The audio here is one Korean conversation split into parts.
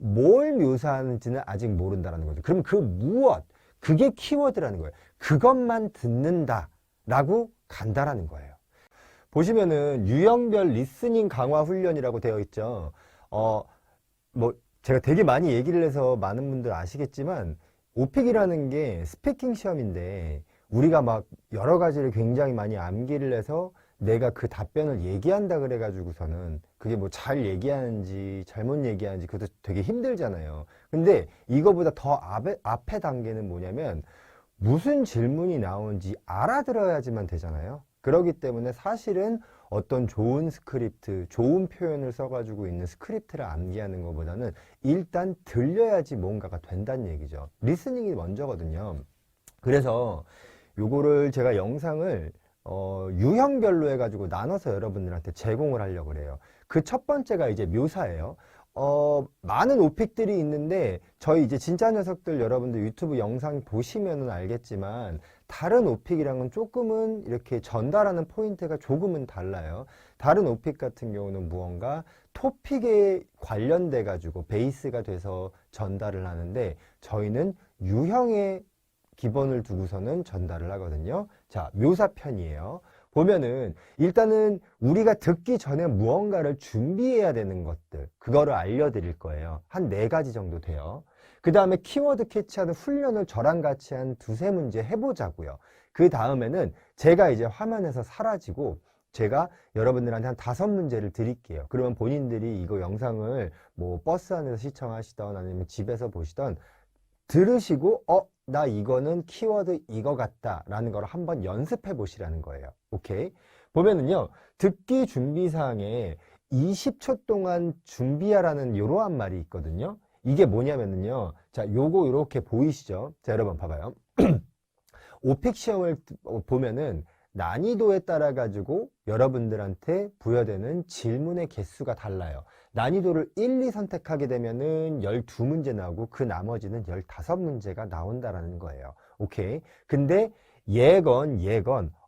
뭘 묘사하는지는 아직 모른다라는 거죠. 그럼 그 무엇, 그게 키워드라는 거예요. 그것만 듣는다라고 간다라는 거예요. 보시면은 유형별 리스닝 강화 훈련이라고 되어 있죠. 뭐 제가 되게 많이 얘기를 해서 많은 분들 아시겠지만 오픽이라는 게 스피킹 시험인데 우리가 막 여러 가지를 굉장히 많이 암기를 해서 내가 그 답변을 얘기한다 그래가지고서는 그게 뭐 잘 얘기하는지 잘못 얘기하는지 그것도 되게 힘들잖아요. 근데 이거보다 더 앞에 단계는 뭐냐면 무슨 질문이 나오는지 알아들어야지만 되잖아요. 그렇기 때문에 사실은 어떤 좋은 스크립트, 좋은 표현을 써가지고 있는 스크립트를 암기하는 것보다는 일단 들려야지 뭔가가 된다는 얘기죠. 리스닝이 먼저거든요. 그래서 요거를 제가 영상을 유형별로 해가지고 나눠서 여러분들한테 제공을 하려고 그래요. 그 첫 번째가 이제 묘사예요. 많은 오픽들이 있는데 저희 이제 진짜 녀석들 여러분들 유튜브 영상 보시면은 알겠지만 다른 오픽이랑은 조금은 이렇게 전달하는 포인트가 조금은 달라요. 다른 오픽 같은 경우는 무언가 토픽에 관련돼 가지고 베이스가 돼서 전달을 하는데 저희는 유형의 기본을 두고서는 전달을 하거든요. 자, 묘사편이에요. 보면은 일단은 우리가 듣기 전에 무언가를 준비해야 되는 것들, 그거를 알려드릴 거예요. 한 4가지 정도 돼요. 그 다음에 키워드 캐치하는 훈련을 저랑 같이 한 2-3문제 해보자고요. 그 다음에는 제가 이제 화면에서 사라지고 제가 여러분들한테 한 5문제를 드릴게요. 그러면 본인들이 이거 영상을 뭐 버스 안에서 시청하시던 아니면 집에서 보시던 들으시고 나 이거는 키워드 이거 같다 라는 걸 한번 연습해 보시라는 거예요. 오케이? 보면은요, 듣기 준비사항에 20초 동안 준비하라는 이러한 말이 있거든요. 이게 뭐냐면은요, 자, 요거 이렇게 보이시죠? 자, 여러분 봐봐요. 오픽 시험을 보면은 난이도에 따라 가지고 여러분들한테 부여되는 질문의 개수가 달라요. 난이도를 1, 2 선택하게 되면은 12문제 나오고 그 나머지는 15문제가 나온다라는 거예요. 오케이. 근데 예건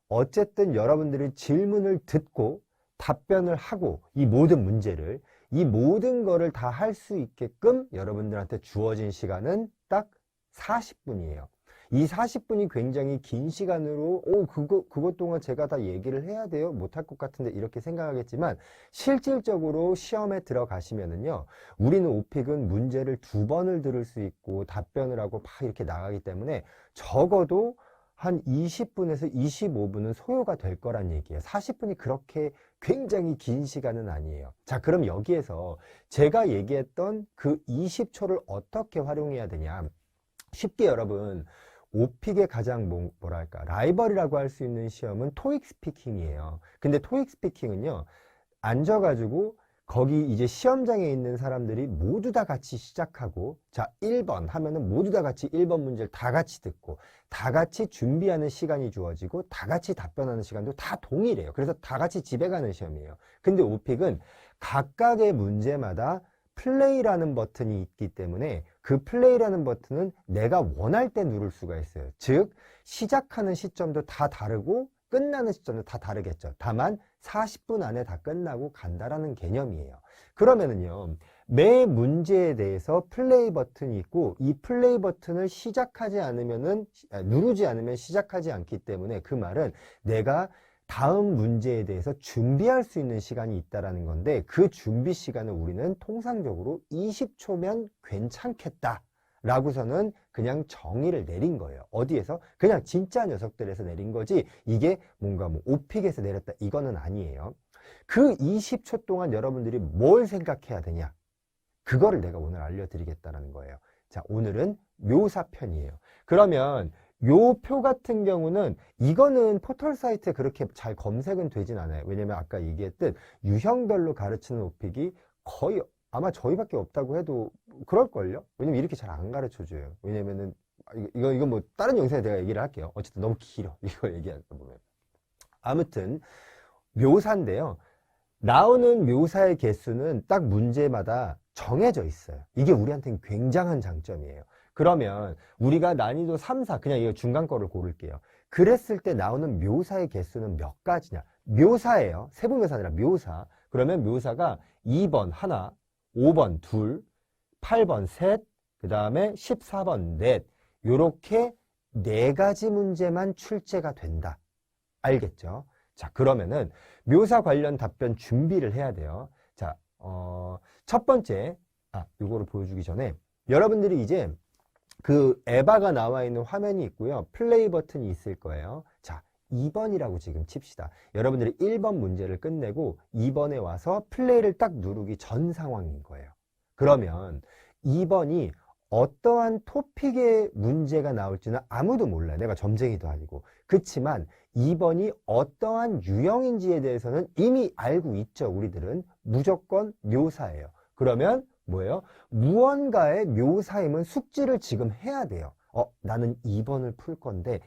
어쨌든 여러분들이 질문을 듣고 답변을 하고 이 모든 문제를 이 모든 거를 다 할 수 있게끔 여러분들한테 주어진 시간은 딱 40분이에요. 이 40분이 굉장히 긴 시간으로 그것 동안 제가 다 얘기를 해야 돼요? 못할 것 같은데 이렇게 생각하겠지만 실질적으로 시험에 들어가시면은요, 우리는 오픽은 문제를 2번을 들을 수 있고 답변을 하고 막 이렇게 나가기 때문에 적어도 한 20분에서 25분은 소요가 될 거란 얘기예요. 40분이 그렇게 굉장히 긴 시간은 아니에요. 자, 그럼 여기에서 제가 얘기했던 그 20초를 어떻게 활용해야 되냐? 쉽게 여러분, 오픽의 가장 뭐랄까 라이벌이라고 할 수 있는 시험은 토익 스피킹이에요. 근데 토익 스피킹은요, 앉아가지고 거기 이제 시험장에 있는 사람들이 모두 다 같이 시작하고, 자, 1번 하면은 모두 다 같이 1번 문제를 다 같이 듣고 다 같이 준비하는 시간이 주어지고 다 같이 답변하는 시간도 다 동일해요. 그래서 다 같이 집에 가는 시험이에요. 근데 오픽은 각각의 문제마다 플레이라는 버튼이 있기 때문에 그 플레이라는 버튼은 내가 원할 때 누를 수가 있어요. 즉, 시작하는 시점도 다 다르고 끝나는 시점도 다 다르겠죠. 다만 40분 안에 다 끝나고 간다라는 개념이에요. 그러면은요, 매 문제에 대해서 플레이 버튼이 있고 이 플레이 버튼을 누르지 않으면 시작하지 않기 때문에 그 말은 내가 다음 문제에 대해서 준비할 수 있는 시간이 있다라는 건데, 그 준비 시간을 우리는 통상적으로 20초면 괜찮겠다 라고서는 그냥 정의를 내린 거예요. 어디에서? 그냥 진짜 녀석들에서 내린 거지 이게 뭔가 뭐 오픽에서 내렸다 이거는 아니에요. 그 20초 동안 여러분들이 뭘 생각해야 되냐, 그거를 내가 오늘 알려드리겠다는 거예요. 자, 오늘은 묘사편이에요. 그러면 요 표 같은 경우는 이거는 포털 사이트에 그렇게 잘 검색은 되진 않아요. 왜냐면 아까 얘기했듯 유형별로 가르치는 오픽이 거의 아마 저희밖에 없다고 해도 그럴걸요? 왜냐면 이렇게 잘 안 가르쳐줘요. 왜냐면은 이거 뭐 다른 영상에 내가 얘기를 할게요. 어쨌든 너무 길어. 이거 얘기하다 보면. 아무튼 묘사인데요. 나오는 묘사의 개수는 딱 문제마다 정해져 있어요. 이게 우리한테는 굉장한 장점이에요. 그러면 우리가 난이도 3, 4 그냥 이거 중간 거를 고를게요. 그랬을 때 나오는 묘사의 개수는 몇 가지냐? 묘사예요. 세부묘사 아니라 묘사. 그러면 묘사가 2번 하나, 5번 둘, 8번 셋, 그 다음에 14번 넷, 요렇게 4가지 문제만 출제가 된다. 알겠죠? 자, 그러면은 묘사 관련 답변 준비를 해야 돼요. 자, 첫 번째, 요거를 보여주기 전에 여러분들이 이제 그 에바가 나와 있는 화면이 있고요. 플레이 버튼이 있을 거예요. 자, 2번이라고 지금 칩시다. 여러분들이 1번 문제를 끝내고 2번에 와서 플레이를 딱 누르기 전 상황인 거예요. 그러면 2번이 어떠한 토픽의 문제가 나올지는 아무도 몰라요. 내가 점쟁이도 아니고. 그렇지만 2번이 어떠한 유형인지에 대해서는 이미 알고 있죠. 우리들은 무조건 묘사예요. 그러면 뭐예요? 무언가의 묘사임은 숙지를 지금 해야 돼요. 나는 2번을 풀 건데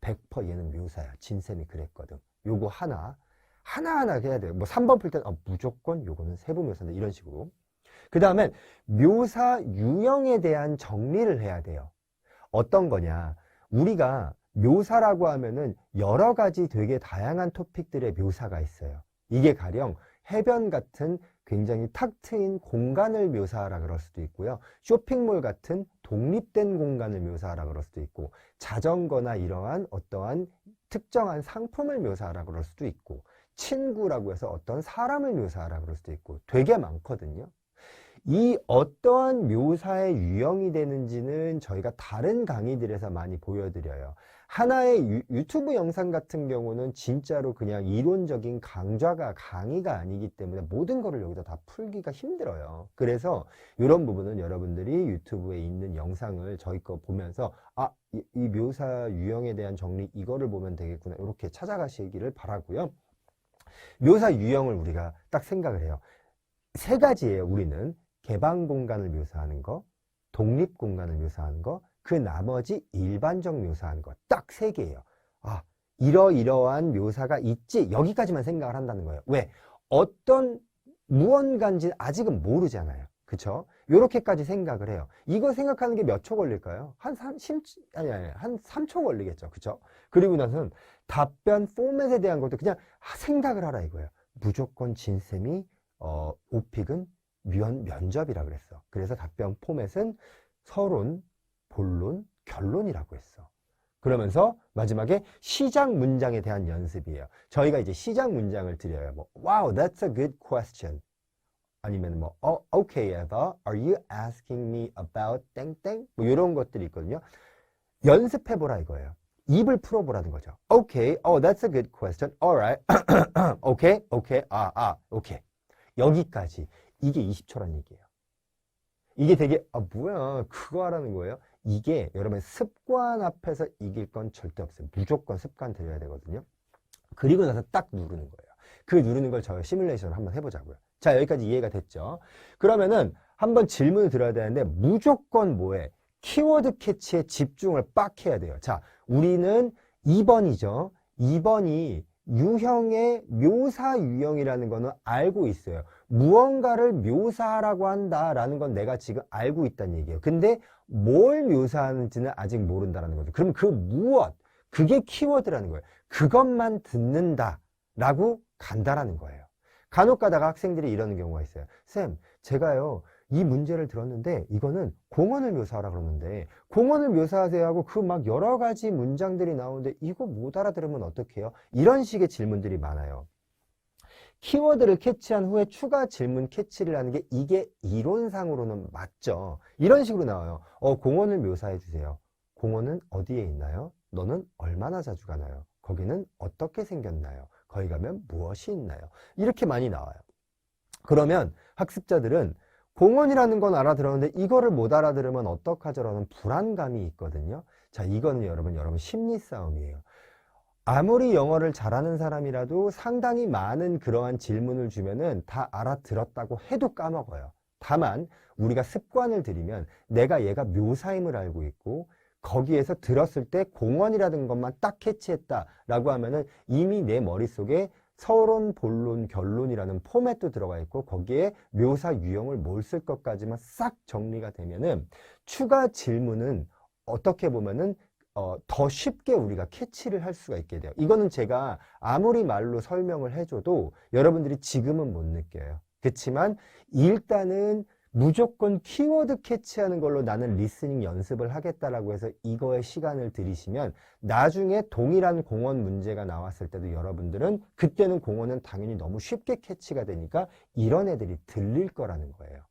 100% 얘는 묘사야. 진쌤이 그랬거든. 요거 하나하나 해야 돼요. 뭐 3번 풀 때는 무조건 요거는 세부 묘사인데 이런 식으로. 그 다음엔 묘사 유형에 대한 정리를 해야 돼요. 어떤 거냐? 우리가 묘사라고 하면은 여러 가지 되게 다양한 토픽들의 묘사가 있어요. 이게 가령 해변 같은 굉장히 탁 트인 공간을 묘사하라 그럴 수도 있고요. 쇼핑몰 같은 독립된 공간을 묘사하라 그럴 수도 있고, 자전거나 이러한 어떠한 특정한 상품을 묘사하라 그럴 수도 있고, 친구라고 해서 어떤 사람을 묘사하라 그럴 수도 있고, 되게 많거든요. 이 어떠한 묘사의 유형이 되는지는 저희가 다른 강의들에서 많이 보여드려요. 하나의 유튜브 영상 같은 경우는 진짜로 그냥 이론적인 강의가 아니기 때문에 모든 거를 여기다 다 풀기가 힘들어요. 그래서 이런 부분은 여러분들이 유튜브에 있는 영상을 저희 거 보면서 이 묘사 유형에 대한 정리 이거를 보면 되겠구나 이렇게 찾아가시기를 바라고요. 묘사 유형을 우리가 딱 생각을 해요. 3가지예요. 우리는 개방 공간을 묘사하는 거, 독립 공간을 묘사하는 거, 그 나머지 일반적 묘사하는 거 딱 3개예요. 이러이러한 묘사가 있지 여기까지만 생각을 한다는 거예요. 왜? 어떤 무언가인지 아직은 모르잖아요. 그쵸? 요렇게까지 생각을 해요. 이거 생각하는 게 몇 초 걸릴까요? 한 3초 걸리겠죠. 그쵸? 그리고 나서는 답변 포맷에 대한 것도 그냥 생각을 하라 이거예요. 무조건 진쌤이 오픽은 면접이라 그랬어. 그래서 답변 포맷은 서론, 본론, 결론이라고 했어. 그러면서 마지막에 시작 문장에 대한 연습이에요. 저희가 이제 시작 문장을 드려요. Wow, that's a good question. 아니면 Okay, Eva, are you asking me about 땡땡? 이런 것들이 있거든요. 연습해보라 이거예요. 입을 풀어보라는 거죠. Okay, that's a good question. Alright, okay, okay. 여기까지. 이게 20초란 얘기예요. 이게 되게 뭐야 그거 하라는 거예요. 이게 여러분 습관 앞에서 이길 건 절대 없어요. 무조건 습관 들여야 되거든요. 그리고 나서 딱 누르는 거예요. 그 누르는 걸 저희 시뮬레이션을 한번 해보자고요. 자, 여기까지 이해가 됐죠? 그러면은 한번 질문을 드려야 되는데 무조건 뭐해? 키워드 캐치에 집중을 빡 해야 돼요. 자, 우리는 2번이죠. 2번이 유형의 묘사 유형이라는 거는 알고 있어요. 무언가를 묘사하라고 한다라는 건 내가 지금 알고 있다는 얘기예요. 근데 뭘 묘사하는지는 아직 모른다는 거죠. 그럼 그 무엇, 그게 키워드라는 거예요. 그것만 듣는다라고 간다라는 거예요. 간혹 가다가 학생들이 이러는 경우가 있어요. 쌤, 제가요 이 문제를 들었는데 이거는 공원을 묘사하라 그러는데 공원을 묘사하세요 하고 그 막 여러 가지 문장들이 나오는데 이거 못 알아들으면 어떡해요? 이런 식의 질문들이 많아요. 키워드를 캐치한 후에 추가 질문 캐치를 하는 게 이게 이론상으로는 맞죠. 이런 식으로 나와요. 공원을 묘사해 주세요. 공원은 어디에 있나요? 너는 얼마나 자주 가나요? 거기는 어떻게 생겼나요? 거기 가면 무엇이 있나요? 이렇게 많이 나와요. 그러면 학습자들은 공원이라는 건 알아들었는데 이거를 못 알아들으면 어떡하죠라는 불안감이 있거든요. 자, 이거는 여러분 심리 싸움이에요. 아무리 영어를 잘하는 사람이라도 상당히 많은 그러한 질문을 주면은 다 알아들었다고 해도 까먹어요. 다만 우리가 습관을 들이면 내가 얘가 묘사임을 알고 있고 거기에서 들었을 때 공원이라는 것만 딱 캐치했다라고 하면은 이미 내 머릿속에 서론, 본론, 결론이라는 포맷도 들어가 있고 거기에 묘사 유형을 뭘 쓸 것까지만 싹 정리가 되면은 추가 질문은 어떻게 보면은 더 쉽게 우리가 캐치를 할 수가 있게 돼요. 이거는 제가 아무리 말로 설명을 해줘도 여러분들이 지금은 못 느껴요. 그렇지만 일단은 무조건 키워드 캐치하는 걸로 나는 리스닝 연습을 하겠다라고 해서 이거에 시간을 들이시면 나중에 동일한 공원 문제가 나왔을 때도 여러분들은 그때는 공원은 당연히 너무 쉽게 캐치가 되니까 이런 애들이 들릴 거라는 거예요.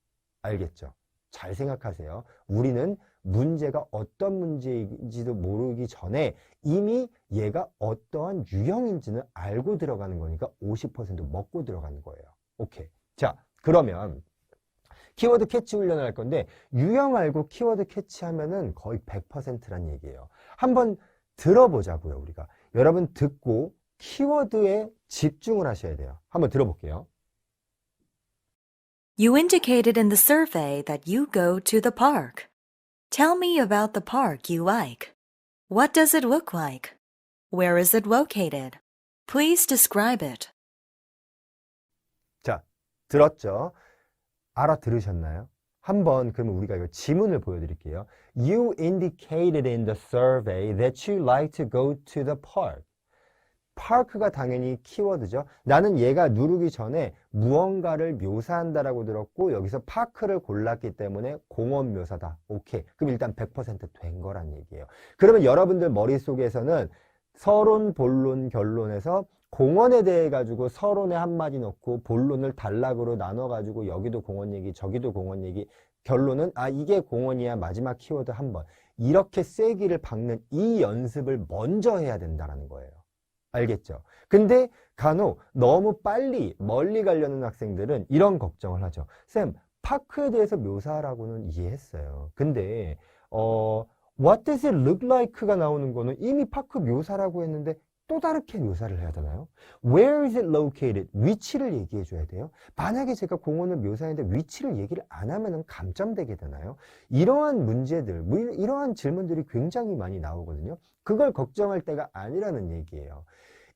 알겠죠? 잘 생각하세요. 우리는 문제가 어떤 문제인지도 모르기 전에 이미 얘가 어떠한 유형인지는 알고 들어가는 거니까 50% 먹고 들어가는 거예요. 오케이. 자, 그러면 키워드 캐치 훈련을 할 건데 유형 알고 키워드 캐치하면은 거의 100%란 얘기예요. 한번 들어보자고요, 우리가. 여러분 듣고 키워드에 집중을 하셔야 돼요. 한번 들어볼게요. You indicated in the survey that you go to the park. Tell me about the park you like. What does it look like? Where is it located? Please describe it. 자, 들었죠? 알아들으셨나요? 한번 그러면 우리가 이거 지문을 보여드릴게요. You indicated in the survey that you like to go to the park. 파크가 당연히 키워드죠. 나는 얘가 누르기 전에 무언가를 묘사한다라고 들었고 여기서 파크를 골랐기 때문에 공원 묘사다. 오케이. 그럼 일단 100%된 거란 얘기예요. 그러면 여러분들 머릿속에서는 서론, 본론, 결론에서 공원에 대해 가지고 서론에 한마디 넣고 본론을 단락으로 나눠 가지고 여기도 공원 얘기, 저기도 공원 얘기, 결론은 아 이게 공원이야 마지막 키워드 한 번. 이렇게 세기를 박는 이 연습을 먼저 해야 된다는 거예요. 알겠죠? 근데 간혹 너무 빨리 멀리 가려는 학생들은 이런 걱정을 하죠. 쌤, 파크에 대해서 묘사하라고는 이해했어요. 근데 What does it look like가 나오는 거는 이미 파크 묘사라고 했는데 또 다르게 묘사를 해야 되나요? Where is it located? 위치를 얘기해 줘야 돼요. 만약에 제가 공원을 묘사했는데 위치를 얘기를 안 하면 감점되게 되나요? 이러한 문제들, 이러한 질문들이 굉장히 많이 나오거든요. 그걸 걱정할 때가 아니라는 얘기예요.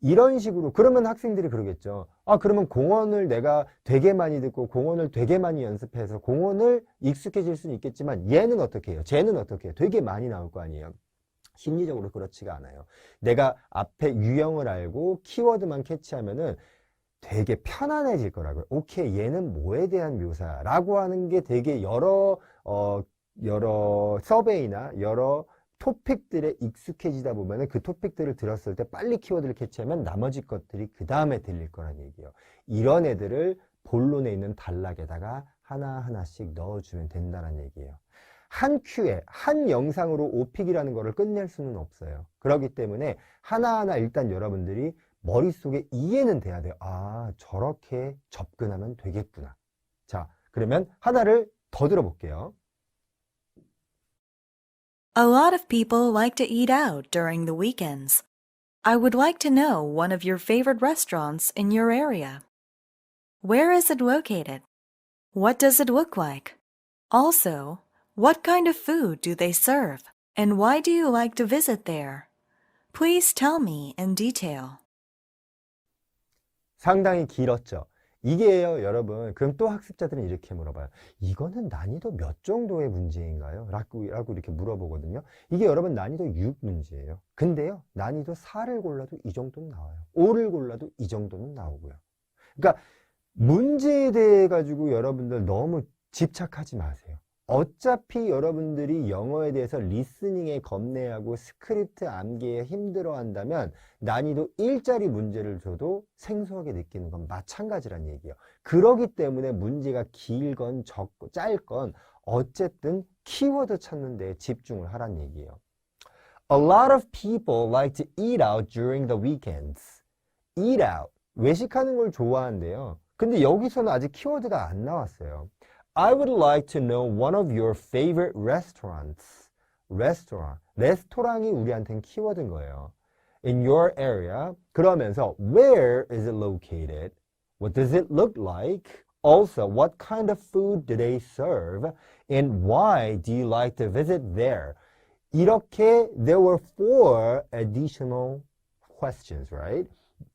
이런 식으로 그러면 학생들이 그러겠죠. 아 그러면 공원을 내가 되게 많이 듣고 공원을 되게 많이 연습해서 공원을 익숙해질 수는 있겠지만 얘는 어떻게 해요? 쟤는 어떻게 해요? 되게 많이 나올 거 아니에요. 심리적으로 그렇지가 않아요. 내가 앞에 유형을 알고 키워드만 캐치하면은 되게 편안해질 거라고요. 오케이, 얘는 뭐에 대한 묘사라고 하는 게 되게 여러 서베이나 여러 토픽들에 익숙해지다 보면은 그 토픽들을 들었을 때 빨리 키워드를 캐치하면 나머지 것들이 그 다음에 들릴 거란 얘기예요. 이런 애들을 본론에 있는 단락에다가 하나하나씩 넣어주면 된다는 얘기예요. 한 큐에 한 영상으로 오픽이라는 거를 끝낼 수는 없어요. 그렇기 때문에 하나하나 일단 여러분들이 머릿속에 이해는 돼야 돼요. 아 저렇게 접근하면 되겠구나. 자 그러면 하나를 더 들어볼게요. A lot of people like to eat out during the weekends. I would like to know one of your favorite restaurants in your area. Where is it located? What does it look like? Also, what kind of food do they serve? And why do you like to visit there? Please tell me in detail. 상당히 길었죠. 이게요, 여러분. 그럼 또 학습자들은 이렇게 물어봐요. 이거는 난이도 몇 정도의 문제인가요? 라고 이렇게 물어보거든요. 이게 여러분 난이도 6 문제예요. 근데요, 난이도 4를 골라도 이 정도는 나와요. 5를 골라도 이 정도는 나오고요. 그러니까 문제에 대해 가지고 여러분들 너무 집착하지 마세요. 어차피 여러분들이 영어에 대해서 리스닝에 겁내하고 스크립트 암기에 힘들어 한다면 난이도 1짜리 문제를 줘도 생소하게 느끼는 건 마찬가지란 얘기예요. 그러기 때문에 문제가 길건 적건 짧건 어쨌든 키워드 찾는 데 집중을 하란 얘기예요. A lot of people like to eat out during the weekends. Eat out. 외식하는 걸 좋아한대요. 근데 여기서는 아직 키워드가 안 나왔어요. I would like to know one of your favorite restaurants. Restaurant. 레스토랑이 우리한테는 키워드인 거예요. In your area. 그러면서 where is it located? What does it look like? Also, what kind of food do they serve? And why do you like to visit there? 이렇게 there were 4 additional questions, right?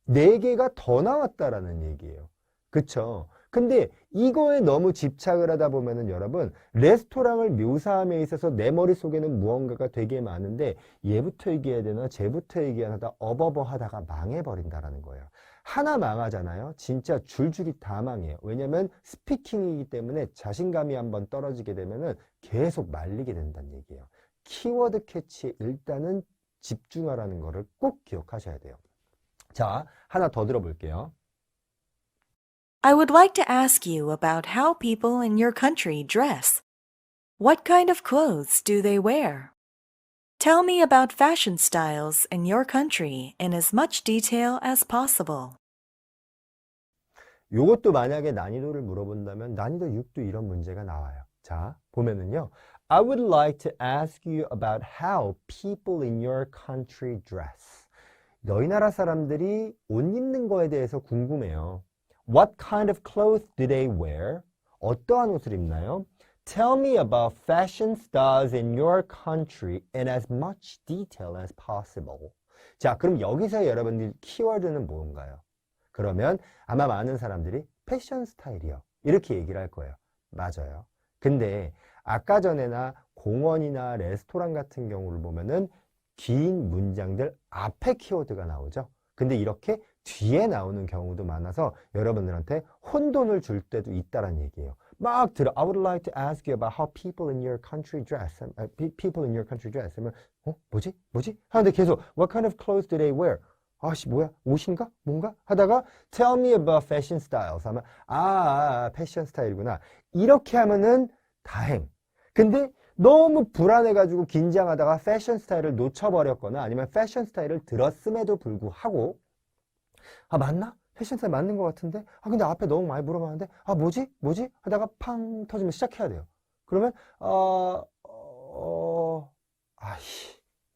4개가 더 나왔다라는 얘기예요. 그쵸? 근데 이거에 너무 집착을 하다 보면은 여러분 레스토랑을 묘사함에 있어서 내 머릿속에는 무언가가 되게 많은데 얘부터 얘기해야 되나 쟤부터 얘기해야 하다 어버버 하다가 망해버린다라는 거예요. 하나 망하잖아요. 진짜 줄줄이 다 망해요. 왜냐면 스피킹이기 때문에 자신감이 한번 떨어지게 되면은 계속 말리게 된다는 얘기예요. 키워드 캐치에 일단은 집중하라는 거를 꼭 기억하셔야 돼요. 자, 하나 더 들어볼게요. I would like to ask you about how people in your country dress. What kind of clothes do they wear? Tell me about fashion styles in your country in as much detail as possible. 요것도 만약에 난이도를 물어본다면 난이도 6도 이런 문제가 나와요. 자, 보면은요. I would like to ask you about how people in your country dress. 너희 나라 사람들이 옷 입는 거에 대해서 궁금해요. What kind of clothes do they wear? 어떠한 옷을 입나요? Tell me about fashion styles in your country in as much detail as possible. 자, 그럼 여기서 여러분들 키워드는 뭔가요? 그러면 아마 많은 사람들이 패션 스타일이요. 이렇게 얘기를 할 거예요. 맞아요. 근데 아까 전에나 공원이나 레스토랑 같은 경우를 보면은 긴 문장들 앞에 키워드가 나오죠. 근데 이렇게 뒤에 나오는 경우도 많아서 여러분들한테 혼돈을 줄 때도 있다는 얘기예요. 막 들어. I would like to ask you about how people in your country dress. People in your country dress. 하면 뭐지? 뭐지? 하는데 계속 What kind of clothes do they wear? 아씨 뭐야? 옷인가? 뭔가? 하다가 Tell me about fashion styles. 하면 패션 스타일이구나. 이렇게 하면은 다행. 근데 너무 불안해가지고 긴장하다가 패션 스타일을 놓쳐버렸거나 아니면 패션 스타일을 들었음에도 불구하고 맞나? 패션 스타일 맞는 것 같은데? 근데 앞에 너무 많이 물어봤는데 뭐지? 뭐지? 하다가 팡 터지면 시작해야 돼요. 그러면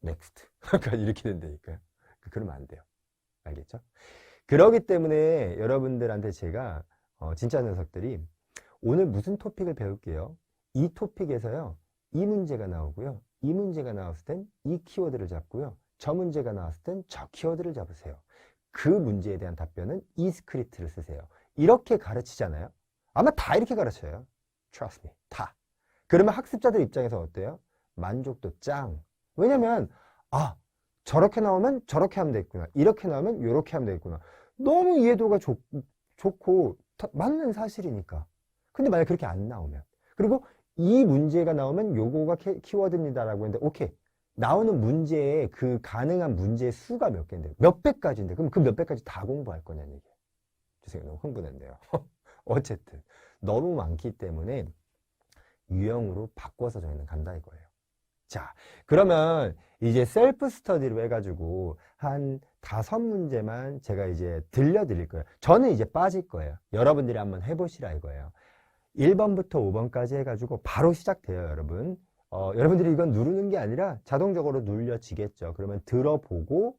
넥스트 약간 이렇게 된다니까요. 그러면 안 돼요. 알겠죠? 그러기 때문에 여러분들한테 제가 진짜 녀석들이 오늘 무슨 토픽을 배울게요. 이 토픽에서요. 이 문제가 나오고요. 이 문제가 나왔을 땐 이 키워드를 잡고요. 저 문제가 나왔을 땐 저 키워드를 잡으세요. 그 문제에 대한 답변은 이 스크립트를 쓰세요. 이렇게 가르치잖아요. 아마 다 이렇게 가르쳐요. Trust me. 다. 그러면 학습자들 입장에서 어때요? 만족도 짱. 왜냐면 저렇게 나오면 저렇게 하면 되겠구나. 이렇게 나오면 이렇게 하면 되겠구나. 너무 이해도가 좋고 맞는 사실이니까. 근데 만약 그렇게 안 나오면 그리고 이 문제가 나오면 요거가 키워드입니다라고 했는데 오케이. 나오는 문제의 그 가능한 문제의 수가 몇 개인데 몇 배까지인데 그럼 그 몇 배까지 다 공부할 거냐는 얘기예요. 죄송해요. 너무 흥분했네요. 어쨌든 너무 많기 때문에 유형으로 바꿔서 저희는 간다 이거예요. 자, 그러면 이제 셀프 스터디로 해가지고 한 5문제만 제가 이제 들려드릴 거예요. 저는 이제 빠질 거예요. 여러분들이 한번 해보시라 이거예요. 1번부터 5번까지 해가지고 바로 시작돼요, 여러분. 여러분들이 이건 누르는 게 아니라 자동적으로 눌려지겠죠. 그러면 들어보고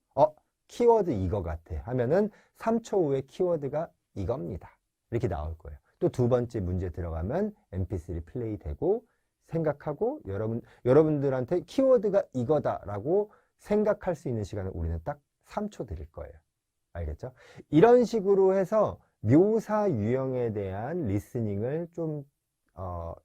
키워드 이거 같아 하면은 3초 후에 키워드가 이겁니다. 이렇게 나올 거예요. 또 두 번째 문제 들어가면 mp3 플레이 되고 생각하고 여러분들한테 키워드가 이거다라고 생각할 수 있는 시간을 우리는 딱 3초 드릴 거예요. 알겠죠? 이런 식으로 해서 묘사 유형에 대한 리스닝을 좀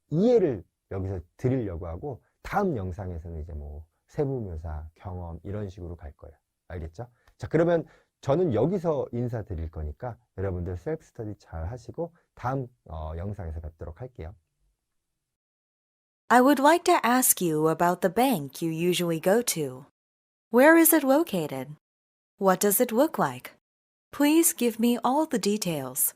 이해를 여기서 드리려고 하고 다음 영상에서는 이제 뭐 세부묘사, 경험 이런 식으로 갈 거예요. 알겠죠? 자, 그러면 저는 여기서 인사드릴 거니까 여러분들 셀프 스터디 잘 하시고 다음 영상에서 뵙도록 할게요. I would like to ask you about the bank you usually go to. Where is it located? What does it look like? Please give me all the details.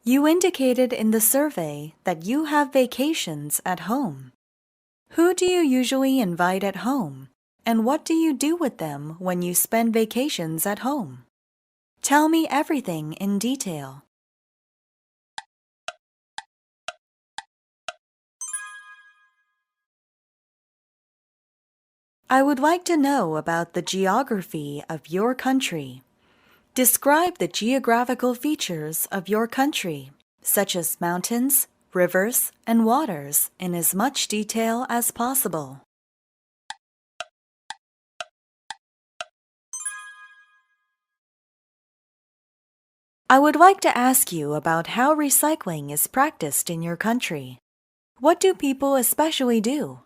You indicated in the survey that you have vacations at home. Who do you usually invite at home? And what do you do with them when you spend vacations at home? Tell me everything in detail. I would like to know about the geography of your country. Describe the geographical features of your country, such as mountains, rivers, and waters, in as much detail as possible. I would like to ask you about how recycling is practiced in your country. What do people especially do?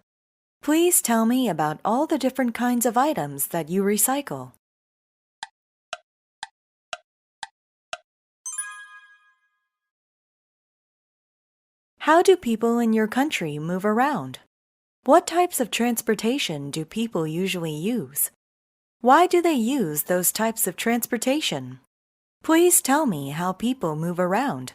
Please tell me about all the different kinds of items that you recycle. How do people in your country move around? What types of transportation do people usually use? Why do they use those types of transportation? Please tell me how people move around.